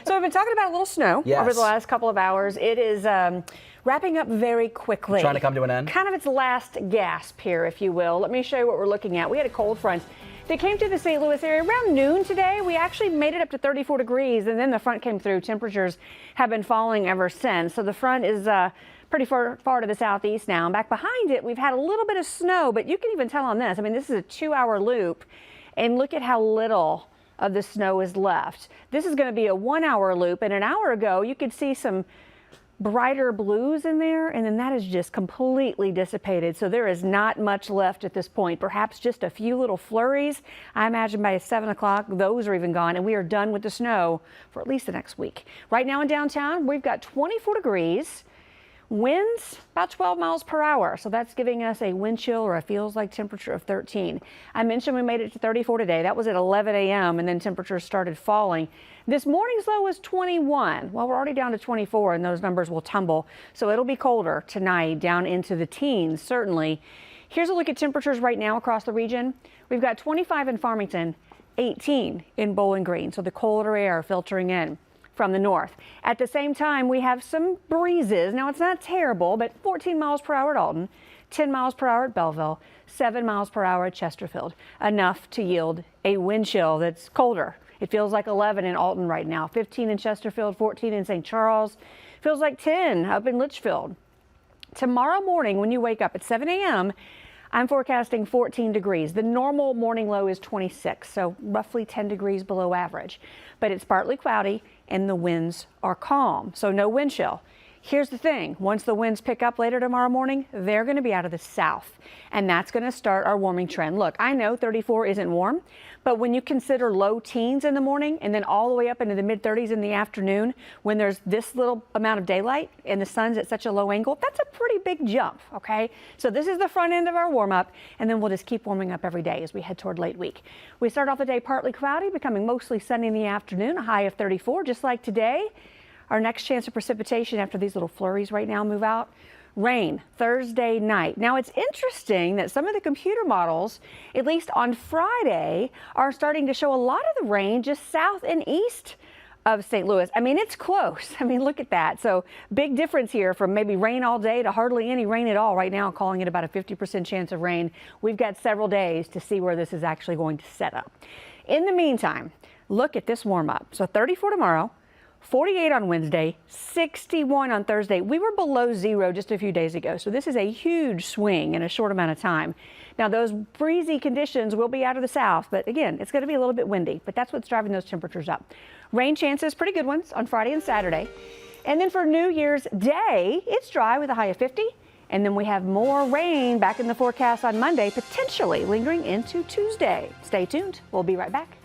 So we've been talking about a little snow over the last couple of hours. It is wrapping up very quickly. Trying to come to an end? Kind of its last gasp here, if you will. Let me show you what we're looking at. We had a cold front that came through the St. Louis area around noon today. We actually made it up to 34 degrees, and then the front came through. Temperatures have been falling ever since. So the front is pretty far to the southeast now. And back behind it, we've had a little bit of snow, but you can even tell on this. I mean, this is a 2-hour loop, and look at how little of the snow is left. This is going to be a 1-hour loop, and an hour ago you could see some brighter blues in there, and then that is just completely dissipated. So there is not much left at this point, perhaps just a few little flurries. I imagine by 7 o'clock those are even gone, and we are done with the snow for at least the next week. Right now in downtown we've got 24 degrees. Winds about 12 miles per hour, so that's giving us a wind chill or a feels like temperature of 13. I mentioned we made it to 34 today. That was at 11 a.m. and then temperatures started falling. This morning's low was 21. Well, we're already down to 24, and those numbers will tumble, so it'll be colder tonight, down into the teens certainly. Here's a look at temperatures right now across the region. We've got 25 in Farmington, 18 in Bowling Green, so the colder air filtering in from the north. At the same time, we have some breezes. Now, it's not terrible, but 14 miles per hour at Alton, 10 miles per hour at Belleville, 7 miles per hour at Chesterfield, enough to yield a wind chill that's colder. It feels like 11 in Alton right now, 15 in Chesterfield, 14 in St. Charles, feels like 10 up in Litchfield. Tomorrow morning, when you wake up at 7 a.m., I'm forecasting 14 degrees. The normal morning low is 26, so roughly 10 degrees below average. But it's partly cloudy and the winds are calm, so no wind chill. Here's the thing. Once the winds pick up later tomorrow morning, they're going to be out of the south, and that's going to start our warming trend. Look, I know 34 isn't warm, but when you consider low teens in the morning and then all the way up into the mid-30s in the afternoon, when there's this little amount of daylight and the sun's at such a low angle, that's a pretty big jump, okay? So this is the front end of our warm-up, and then we'll just keep warming up every day as we head toward late week. We start off the day partly cloudy, becoming mostly sunny in the afternoon, a high of 34, just like today. Our next chance of precipitation after these little flurries right now move out, rain Thursday night. Now, it's interesting that some of the computer models, at least on Friday, are starting to show a lot of the rain just south and east of St. Louis. I mean, it's close. I mean, look at that. So big difference here from maybe rain all day to hardly any rain at all. Right now, calling it about a 50% chance of rain. We've got several days to see where this is actually going to set up. In the meantime, look at this warm up. So 34 tomorrow. 48 on Wednesday, 61 on Thursday. We were below zero just a few days ago, so this is a huge swing in a short amount of time. Now, those breezy conditions will be out of the south, but again, it's going to be a little bit windy, but that's what's driving those temperatures up. Rain chances, pretty good ones on Friday and Saturday. And then for New Year's Day, it's dry with a high of 50. And then we have more rain back in the forecast on Monday, potentially lingering into Tuesday. Stay tuned. We'll be right back.